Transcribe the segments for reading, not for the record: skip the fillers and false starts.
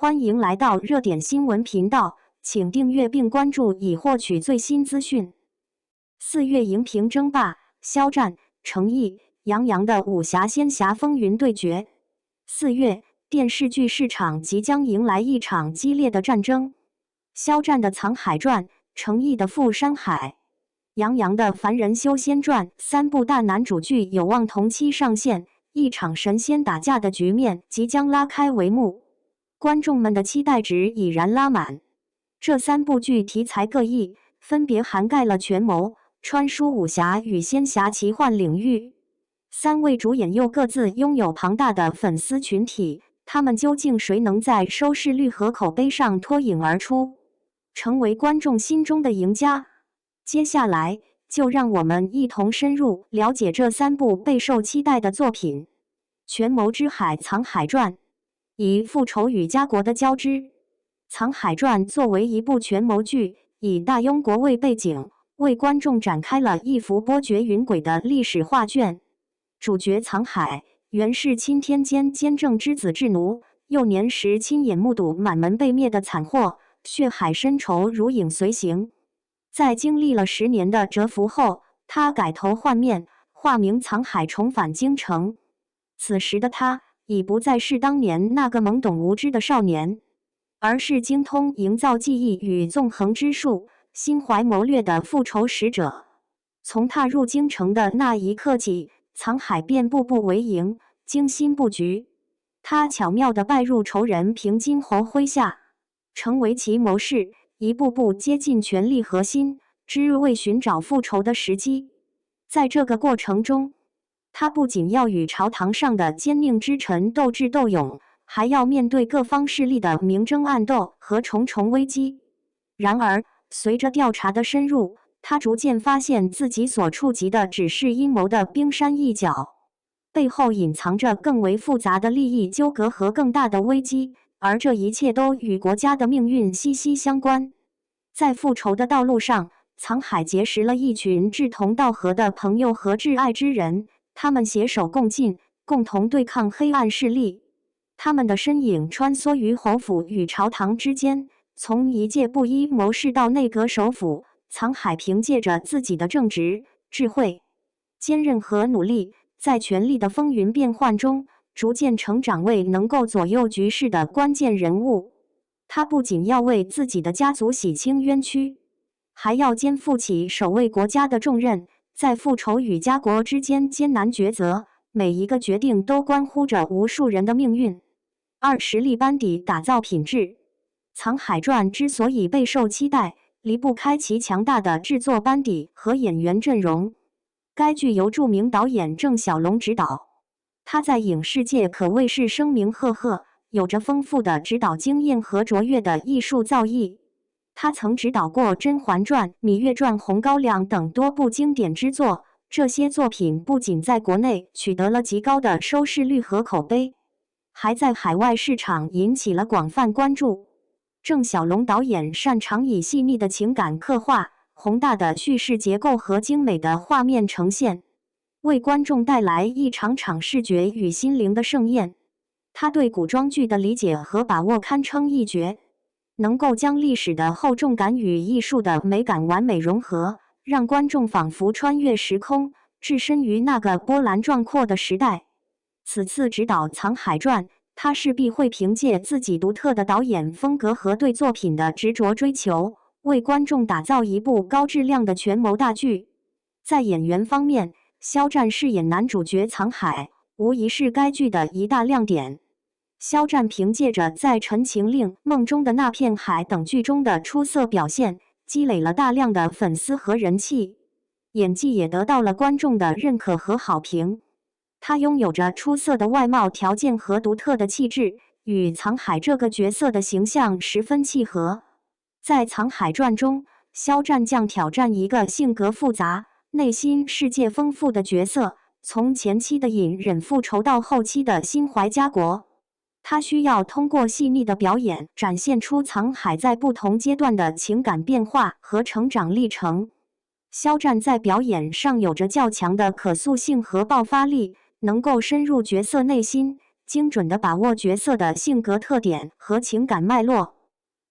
欢迎来到热点新闻频道，请订阅并关注以获取最新资讯。4月荧屏争霸，肖战、成毅、杨洋的武侠仙侠风云对决。4月，电视剧市场即将迎来一场激烈的战争。肖战的《藏海传》，成毅的《赴山海》，杨洋的《凡人修仙传》3部大男主剧有望同期上线，一场神仙打架的局面即将拉开帷幕。观众们的期待值已然拉满。这3部剧题材各异，分别涵盖了权谋、穿书武侠与仙侠奇幻领域。3位主演又各自拥有庞大的粉丝群体，他们究竟谁能在收视率和口碑上脱颖而出，成为观众心中的赢家？接下来，就让我们一同深入了解这3部备受期待的作品。权谋之海《藏海传》以复仇与家国的交织，《藏海传》作为一部权谋剧，以大庸国为背景，为观众展开了一幅波谲云诡的历史画卷。主角藏海原是钦天监监正之子智奴，幼年时亲眼目睹满门被灭的惨祸，血海深仇如影随形。在经历了10年的蛰伏后，他改头换面，化名藏海，重返京城。此时的他已不再是当年那个懵懂无知的少年，而是精通营造技艺与纵横之术、心怀谋略的复仇使者。从踏入京城的那一刻起，藏海便步步为营，精心布局。他巧妙地拜入仇人平津侯麾下，成为其谋士，一步步接近权力核心，只为寻找复仇的时机。在这个过程中，他不仅要与朝堂上的奸佞之臣斗智斗勇，还要面对各方势力的明争暗斗和重重危机。然而，随着调查的深入，他逐渐发现自己所触及的只是阴谋的冰山一角，背后隐藏着更为复杂的利益纠葛和更大的危机，而这一切都与国家的命运息息相关。在复仇的道路上，藏海结识了一群志同道合的朋友和挚爱之人，他们携手共进，共同对抗黑暗势力。他们的身影穿梭于侯府与朝堂之间，从一介布衣谋士到内阁首辅，藏海凭借着自己的正直、智慧、坚韧和努力，在权力的风云变幻中，逐渐成长为能够左右局势的关键人物。他不仅要为自己的家族洗清冤屈，还要肩负起守卫国家的重任，在复仇与家国之间艰难抉择，每一个决定都关乎着无数人的命运。实力班底打造品质，《藏海传》之所以备受期待，离不开其强大的制作班底和演员阵容。该剧由著名导演郑晓龙执导，他在影视界可谓是声名赫赫，有着丰富的指导经验和卓越的艺术造诣。他曾执导过《甄嬛传》《芈月传》《红高粱》等多部经典之作，这些作品不仅在国内取得了极高的收视率和口碑，还在海外市场引起了广泛关注。郑晓龙导演擅长以细腻的情感刻画、宏大的叙事结构和精美的画面呈现，为观众带来一场场视觉与心灵的盛宴。他对古装剧的理解和把握堪称一绝，能够将历史的厚重感与艺术的美感完美融合，让观众仿佛穿越时空，置身于那个波澜壮阔的时代。此次执导《藏海传》，他势必会凭借自己独特的导演风格和对作品的执着追求，为观众打造一部高质量的权谋大剧。在演员方面，肖战饰演男主角藏海，无疑是该剧的一大亮点。肖战凭借着在《陈情令》《梦中的那片海》等剧中的出色表现，积累了大量的粉丝和人气，演技也得到了观众的认可和好评。他拥有着出色的外貌条件和独特的气质，与藏海这个角色的形象十分契合。在《藏海传》中，肖战将挑战一个性格复杂、内心世界丰富的角色，从前期的隐忍复仇到后期的心怀家国。他需要通过细腻的表演，展现出藏海在不同阶段的情感变化和成长历程。肖战在表演上有着较强的可塑性和爆发力，能够深入角色内心，精准地把握角色的性格特点和情感脉络。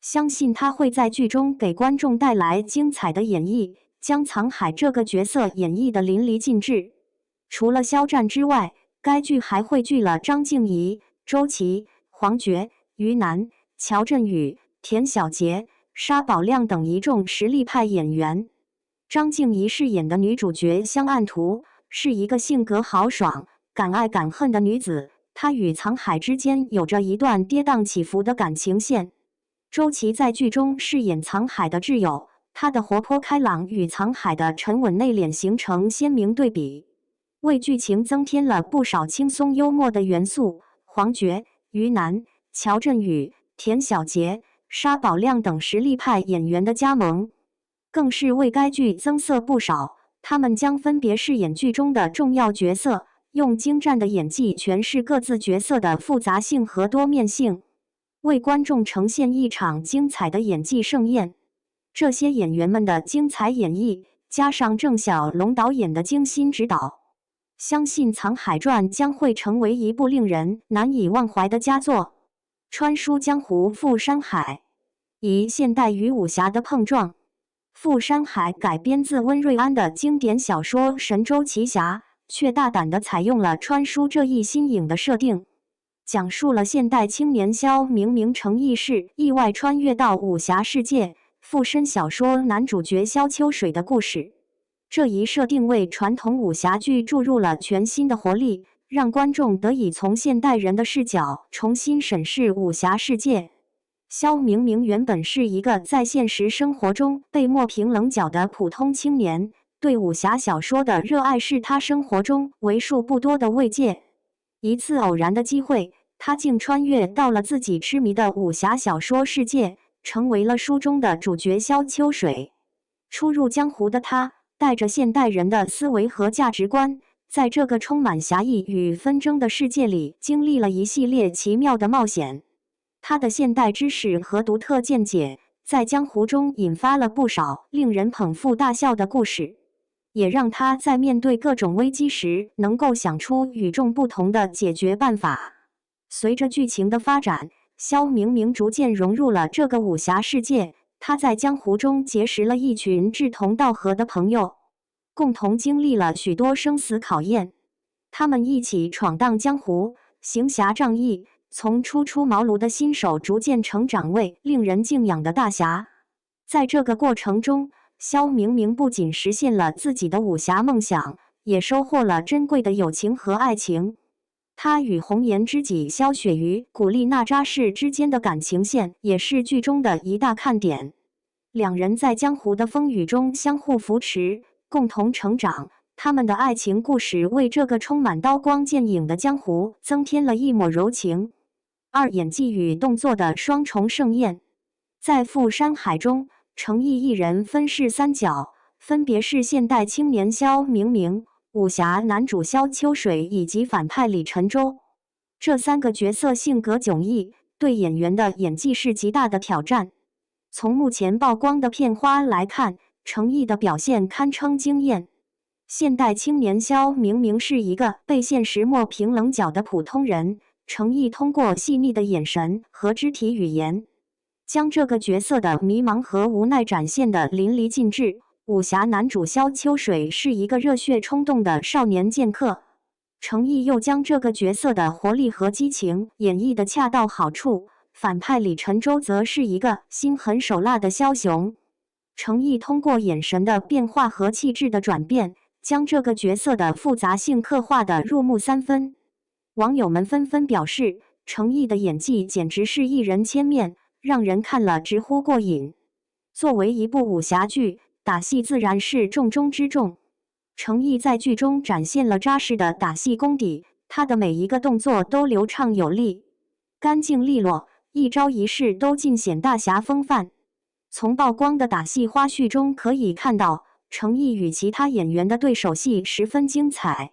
相信他会在剧中给观众带来精彩的演绎，将藏海这个角色演绎得淋漓尽致。除了肖战之外，该剧还汇聚了张婧仪、周琦、黄觉、于南、乔振宇、田小杰、沙宝亮等一众实力派演员。张婧仪饰演的女主角香岸图是一个性格豪爽、敢爱敢恨的女子，她与藏海之间有着一段跌宕起伏的感情线。周琦在剧中饰演藏海的挚友，他的活泼开朗与藏海的沉稳内敛形成鲜明对比，为剧情增添了不少轻松幽默的元素。黄觉、于南、乔振宇、田小杰、沙宝亮等实力派演员的加盟，更是为该剧增色不少。他们将分别饰演剧中的重要角色，用精湛的演技诠释各自角色的复杂性和多面性，为观众呈现一场精彩的演技盛宴。这些演员们的精彩演绎，加上郑晓龙导演的精心指导，相信《藏海传》将会成为一部令人难以忘怀的佳作。穿书江湖赴山海，以现代与武侠的碰撞。赴山海改编自温瑞安的经典小说《神州奇侠》，却大胆地采用了穿书这一新颖的设定，讲述了现代青年萧明明成义士意外穿越到武侠世界，附身小说男主角萧秋水的故事。这一设定为传统武侠剧注入了全新的活力，让观众得以从现代人的视角重新审视武侠世界。萧明明原本是一个在现实生活中被磨平棱角的普通青年，对武侠小说的热爱是他生活中为数不多的慰藉。一次偶然的机会，他竟穿越到了自己痴迷的武侠小说世界，成为了书中的主角萧秋水。初入江湖的他，带着现代人的思维和价值观，在这个充满侠义与纷争的世界里，经历了一系列奇妙的冒险。他的现代知识和独特见解，在江湖中引发了不少令人捧腹大笑的故事，也让他在面对各种危机时，能够想出与众不同的解决办法。随着剧情的发展，萧明明逐渐融入了这个武侠世界，他在江湖中结识了一群志同道合的朋友，共同经历了许多生死考验。他们一起闯荡江湖，行侠仗义，从初出茅庐的新手逐渐成长为令人敬仰的大侠。在这个过程中，萧明明不仅实现了自己的武侠梦想，也收获了珍贵的友情和爱情。他与红颜知己萧雪瑜、古力娜扎氏之间的感情线也是剧中的一大看点。两人在江湖的风雨中相互扶持，共同成长。他们的爱情故事为这个充满刀光剑影的江湖增添了一抹柔情。二、演技与动作的双重盛宴。在赴山海中，程毅一人分饰三角，分别是现代青年萧明明、武侠男主萧秋水以及反派李晨舟。这三个角色性格迥异，对演员的演技是极大的挑战。从目前曝光的片花来看，程毅的表现堪称惊艳。现代青年萧明明是一个被现实磨平棱角的普通人，程毅通过细腻的眼神和肢体语言，将这个角色的迷茫和无奈展现得淋漓尽致。武侠男主萧秋水是一个热血冲动的少年剑客，程毅又将这个角色的活力和激情演绎得恰到好处。反派李晨舟则是一个心狠手辣的枭雄，程毅通过眼神的变化和气质的转变，将这个角色的复杂性刻画得入木三分。网友们纷纷表示，程毅的演技简直是一人千面，让人看了直呼过瘾。作为一部武侠剧，打戏自然是重中之重。程毅在剧中展现了扎实的打戏功底，他的每一个动作都流畅有力，干净利落，一招一式都尽显大侠风范。从曝光的打戏花絮中可以看到，程毅与其他演员的对手戏十分精彩，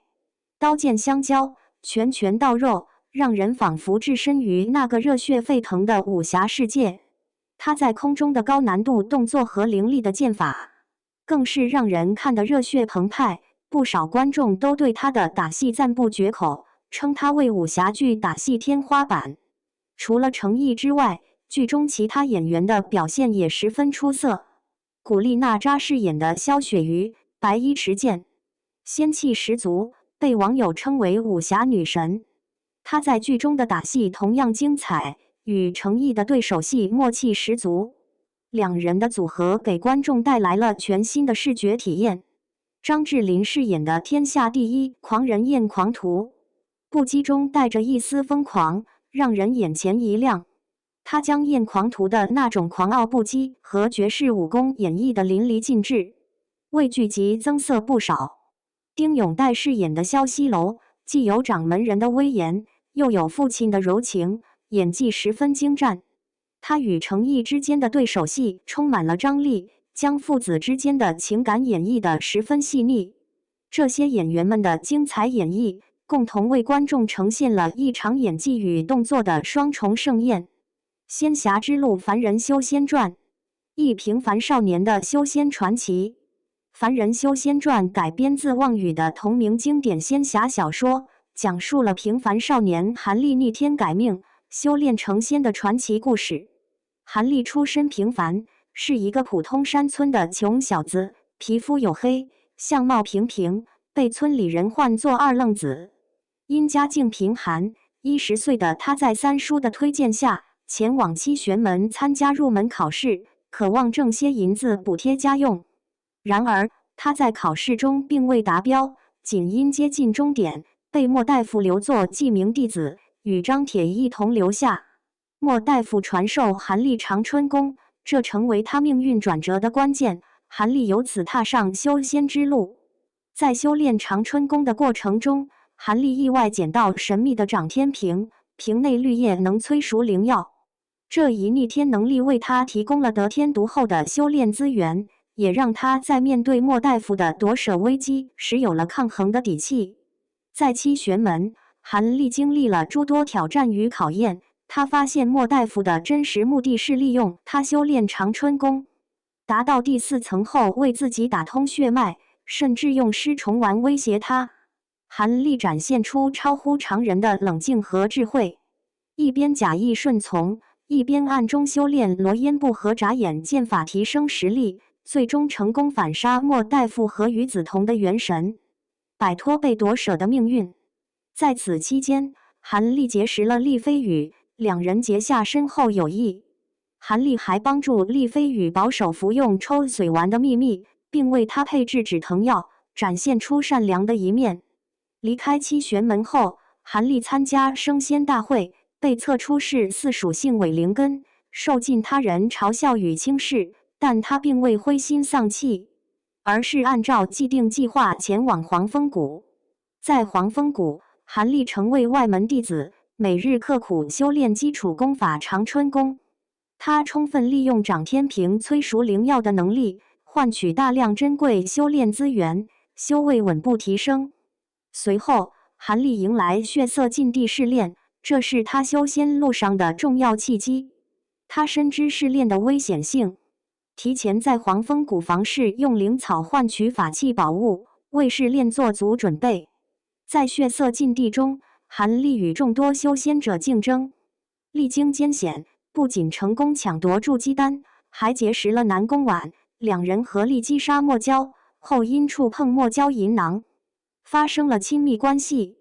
刀剑相交，拳拳到肉，让人仿佛置身于那个热血沸腾的武侠世界。他在空中的高难度动作和凌厉的剑法，更是让人看得热血澎湃。不少观众都对他的打戏赞不绝口，称他为武侠剧打戏天花板。除了程毅之外，剧中其他演员的表现也十分出色。古力娜扎饰演的萧雪瑜，白衣持剑，仙气十足，被网友称为武侠女神。她在剧中的打戏同样精彩，与程毅的对手戏默契十足，两人的组合给观众带来了全新的视觉体验。张智霖饰演的天下第一狂人燕狂徒，不羁中带着一丝疯狂，让人眼前一亮。他将燕狂徒的那种狂傲不羁和绝世武功演绎得淋漓尽致，为剧集增色不少。丁勇岱饰演的萧西楼，既有掌门人的威严，又有父亲的柔情，演技十分精湛。他与程毅之间的对手戏充满了张力，将父子之间的情感演绎得十分细腻。这些演员们的精彩演绎，共同为观众呈现了一场演技与动作的双重盛宴。仙侠之路凡人修仙传，一平凡少年的修仙传奇。凡人修仙传改编自望语的同名经典仙侠小说，讲述了平凡少年韩立逆天改命，修炼成仙的传奇故事。韩立出身平凡，是一个普通山村的穷小子，皮肤黝黑，相貌平平，被村里人唤作二愣子。因家境贫寒，10岁的他在三叔的推荐下，前往七玄门参加入门考试，渴望挣些银子补贴家用。然而，他在考试中并未达标，仅因接近终点，被莫大夫留作记名弟子，与张铁一同留下。莫大夫传授韩立长春功，这成为他命运转折的关键。韩立由此踏上修仙之路。在修炼长春功的过程中，韩立意外捡到神秘的掌天瓶，瓶内绿叶能催熟灵药。这一逆天能力为他提供了得天独厚的修炼资源，也让他在面对莫大夫的夺舍危机时有了抗衡的底气。在七玄门，韩立经历了诸多挑战与考验，他发现莫大夫的真实目的是利用他修炼长春功，达到第4层后为自己打通血脉，甚至用尸虫丸威胁他。韩立展现出超乎常人的冷静和智慧，一边假意顺从，一边暗中修炼罗烟步和眨眼剑法提升实力，最终成功反杀莫大夫和于子彤的元神，摆脱被夺舍的命运。在此期间，韩立结识了厉飞羽，两人结下深厚友谊。韩立还帮助厉飞羽保守服用抽髓丸的秘密，并为他配制止疼药，展现出善良的一面。离开七玄门后，韩立参加升仙大会，被测出是4属性伪灵根，受尽他人嘲笑与轻视，但他并未灰心丧气，而是按照既定计划前往黄风谷。在黄风谷，韩立成为外门弟子，每日刻苦修炼基础功法长春功。他充分利用掌天瓶催熟灵药的能力，换取大量珍贵修炼资源，修为稳步提升。随后，韩立迎来血色禁地试炼，这是他修仙路上的重要契机。他深知试炼的危险性，提前在黄风谷房室用灵草换取法器宝物，为试炼做足准备。在血色禁地中，韩立与众多修仙者竞争，历经艰险，不仅成功抢夺筑基丹，还结识了南宫婉，两人合力击杀墨蛟，后因触碰墨蛟银囊，发生了亲密关系。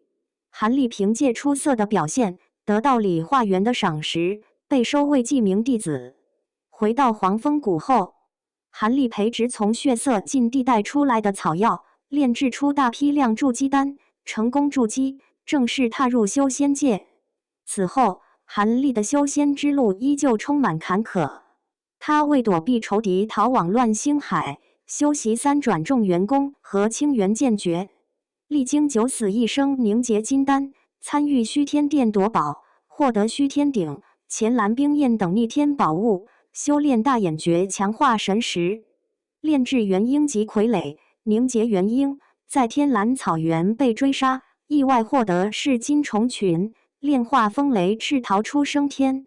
韩立凭借出色的表现，得到理化园的赏识，被收为记名弟子。回到黄风谷后，韩立培植从血色禁地带出来的草药，炼制出大批量筑基丹，成功筑基，正式踏入修仙界。此后，韩立的修仙之路依旧充满坎坷。他为躲避仇敌，逃往乱星海，修习3转众元功和清元剑诀，历经9死1生凝结金丹，参与虚天殿夺宝，获得虚天鼎、乾蓝冰焰等逆天宝物，修炼大眼诀强化神识，炼制元婴及傀儡，凝结元婴，在天蓝草原被追杀，意外获得噬金虫群，炼化风雷赤逃出升天。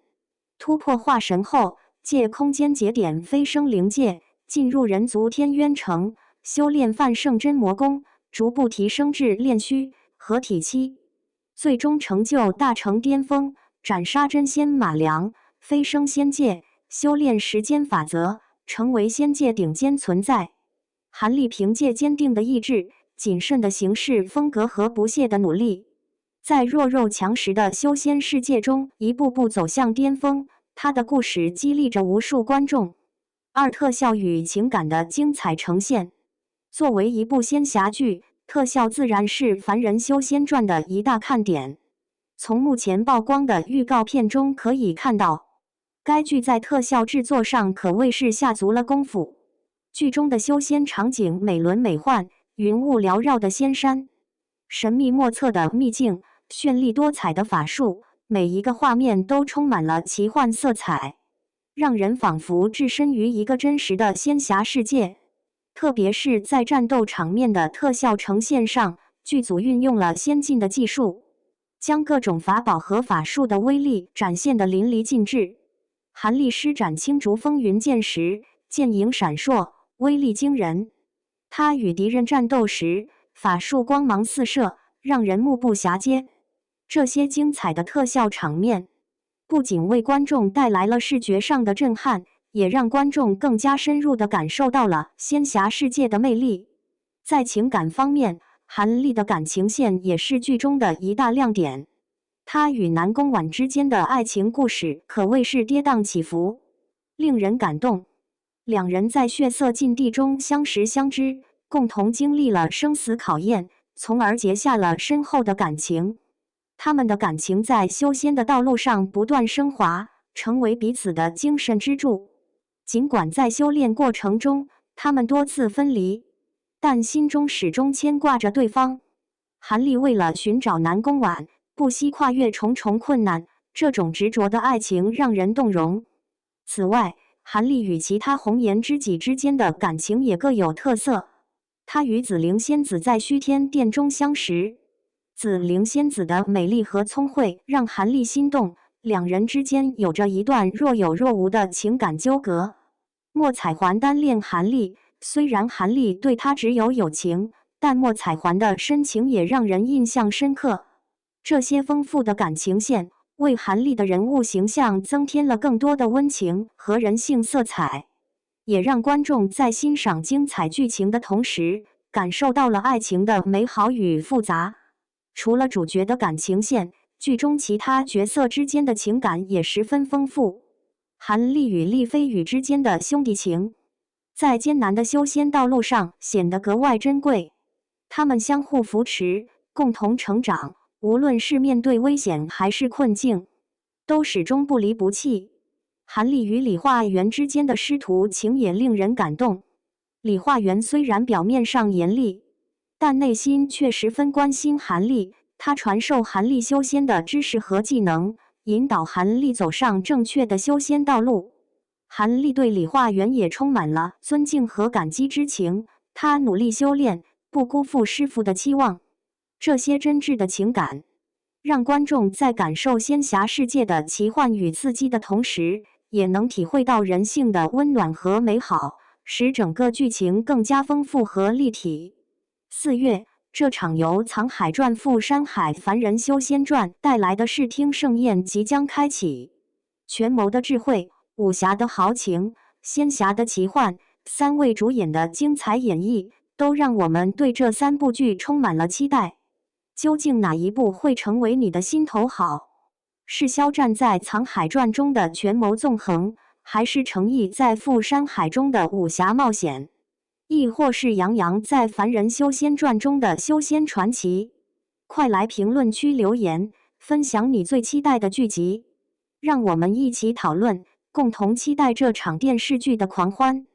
突破化神后，借空间节点飞升灵界，进入人族天渊城，修炼范圣真魔功，逐步提升至炼虚合体期。最终成就大成巅峰，斩杀真仙马良，飞升仙界，修炼时间法则，成为仙界顶尖存在。韩立凭借坚定的意志、谨慎的行事风格和不懈的努力，在弱肉强食的修仙世界中一步步走向巅峰。他的故事激励着无数观众。二、特效与情感的精彩呈现。作为一部仙侠剧，特效自然是《凡人修仙传》的一大看点。从目前曝光的预告片中可以看到，该剧在特效制作上可谓是下足了功夫。剧中的修仙场景美轮美奂，云雾缭绕的仙山，神秘莫测的秘境，绚丽多彩的法术，每一个画面都充满了奇幻色彩，让人仿佛置身于一个真实的仙侠世界。特别是在战斗场面的特效呈现上，剧组运用了先进的技术，将各种法宝和法术的威力展现得淋漓尽致。韩立施展青竹风云剑时，剑影闪烁，威力惊人。他与敌人战斗时，法术光芒四射，让人目不暇接。这些精彩的特效场面，不仅为观众带来了视觉上的震撼，也让观众更加深入地感受到了仙侠世界的魅力。在情感方面，韩立的感情线也是剧中的一大亮点。他与南宫婉之间的爱情故事可谓是跌宕起伏，令人感动。两人在血色禁地中相识相知，共同经历了生死考验，从而结下了深厚的感情。他们的感情在修仙的道路上不断升华，成为彼此的精神支柱。尽管在修炼过程中，他们多次分离，但心中始终牵挂着对方。韩立为了寻找南宫婉，不惜跨越重重困难，这种执着的爱情让人动容。此外，韩立与其他红颜知己之间的感情也各有特色。他与紫菱仙子在虚天殿中相识，紫菱仙子的美丽和聪慧让韩立心动，两人之间有着一段若有若无的情感纠葛。莫彩环单恋韩立，虽然韩立对她只有友情，但莫彩环的深情也让人印象深刻。这些丰富的感情线为韩立的人物形象增添了更多的温情和人性色彩，也让观众在欣赏精彩剧情的同时，感受到了爱情的美好与复杂。除了主角的感情线，剧中其他角色之间的情感也十分丰富。韩立与丽飞羽之间的兄弟情，在艰难的修仙道路上显得格外珍贵。他们相互扶持，共同成长，无论是面对危险还是困境，都始终不离不弃。韩立与李化元之间的师徒情也令人感动。李化元虽然表面上严厉，但内心却十分关心韩立，他传授韩立修仙的知识和技能，引导韩立走上正确的修仙道路。韩立对李化元也充满了尊敬和感激之情，他努力修炼，不辜负师父的期望。这些真挚的情感，让观众在感受仙侠世界的奇幻与刺激的同时，也能体会到人性的温暖和美好，使整个剧情更加丰富和立体。4月，这场由藏海传赴山海凡人修仙传带来的视听盛宴即将开启。权谋的智慧，武侠的豪情，仙侠的奇幻，3位主演的精彩演绎，都让我们对这3部剧充满了期待。究竟哪一部会成为你的心头好？是肖战在藏海传中的权谋纵横，还是程毅在赴山海中的武侠冒险？亦或是杨洋在凡人修仙传中的修仙传奇？快来评论区留言，分享你最期待的剧集，让我们一起讨论，共同期待这场电视剧的狂欢。